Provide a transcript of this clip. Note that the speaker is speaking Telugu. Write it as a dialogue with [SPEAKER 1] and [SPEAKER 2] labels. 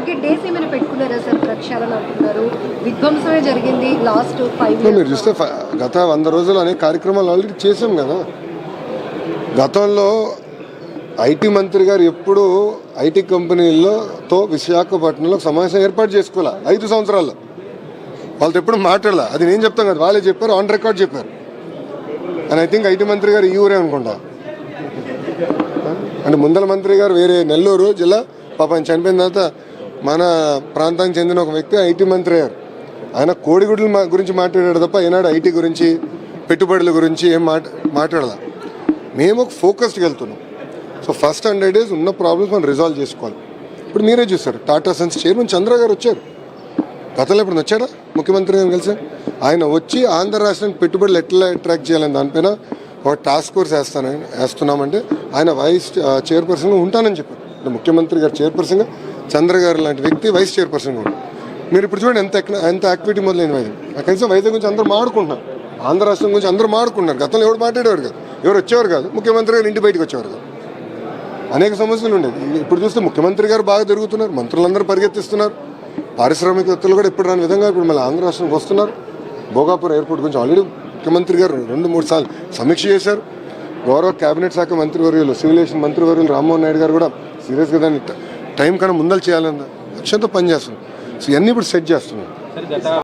[SPEAKER 1] టార్గెట్ డేస్ ఏమైనా పెట్టుకున్నారా సార్? ప్రక్షాళన అంటున్నారు, విధ్వంసమే జరిగింది లాస్ట్ 5 years.
[SPEAKER 2] మీరు చూస్తే గత 100 రోజులు అనే కార్యక్రమాలు ఆల్రెడీ చేసాం కదా. గతంలో ఐటీ మంత్రి గారు ఎప్పుడు ఐటీ కంపెనీలతో విశాఖపట్నంలో సమావేశం ఏర్పాటు చేసుకోవాలి 5 సంవత్సరాల్లో. వాళ్ళతో ఎప్పుడు మాట్లాడాల. అది నేను చెప్తాను కదా, వాళ్ళే చెప్పారు, ఆన్ రికార్డ్ చెప్పారు. అండ్ ఐ థింక్ ఐటీ మంత్రి గారు ఈ ఊరే అనుకుంటా. అంటే ముందల మంత్రి గారు వేరే నెల్లూరు జిల్లా, పాపం చనిపోయిన తర్వాత మన ప్రాంతానికి చెందిన ఒక వ్యక్తి ఐటీ మంత్రి అయ్యారు. ఆయన కోడిగుడ్ల గురించి మాట్లాడాడు తప్ప ఈనాడు ఐటీ గురించి, పెట్టుబడుల గురించి ఏం మాట్లాడాల. మేము ఒక ఫోకస్డ్కి వెళ్తున్నాం. సో ఫస్ట్ 100 days ఉన్న ప్రాబ్లమ్స్ మనం రిజాల్వ్ చేసుకోవాలి. ఇప్పుడు మీరే చూస్తారు, టాటా సన్స్ చైర్మన్ చంద్ర గారు వచ్చారు. గతంలో ఇప్పుడు వచ్చారా ముఖ్యమంత్రి గారు కలిసి? ఆయన వచ్చి ఆంధ్ర రాష్ట్రానికి పెట్టుబడులు ఎట్లా అట్రాక్ట్ చేయాలని దానిపైన ఒక టాస్క్ ఫోర్స్ వేస్తున్నామంటే ఆయన వైస్ చైర్పర్సన్గా ఉంటానని చెప్పారు. ముఖ్యమంత్రి గారు చైర్పర్సన్గా, చంద్ర గారు లాంటి వ్యక్తి వైస్ చైర్పర్సన్గా ఉంటారు. మీరు ఇప్పుడు చూడండి ఎంత యాక్టివిటీ మొదలైన వైజాగ్. కనీసం వైజాగ్ గురించి అందరూ మాడుకుంటున్నారు, ఆంధ్ర రాష్ట్రం గురించి అందరూ మాడుకుంటున్నారు. గతంలో ఎవరు మాట్లాడేవారు కాదు, ఎవరు వచ్చేవారు కాదు, ముఖ్యమంత్రి గారు ఇంటి బయటకు వచ్చేవారు కాదు. అనేక సమస్యలు ఉండేది. ఇప్పుడు చూస్తే ముఖ్యమంత్రి గారు బాగా తిరుగుతున్నారు, మంత్రులందరూ పరిగెత్తిస్తున్నారు, పారిశ్రామికవేత్తలు కూడా ఇప్పుడు రాని విధంగా ఇప్పుడు మళ్ళీ ఆంధ్ర రాష్ట్రానికి వస్తున్నారు. భోగాపురం ఎయిర్పోర్ట్ గురించి ఆల్రెడీ ముఖ్యమంత్రి గారు 2-3 సార్లు సమీక్ష చేశారు. గౌరవ కేబినెట్ శాఖ మంత్రివర్యులు, సివిలేషన్ మంత్రివర్యులు రామ్మోహన్ నాయుడు గారు కూడా సీరియస్గా దాన్ని టైం కన్నా ముందలు చేయాలన్న లక్ష్యంతో పనిచేస్తున్నారు. సో ఇవన్నీ ఇప్పుడు సెట్ చేస్తున్నారు.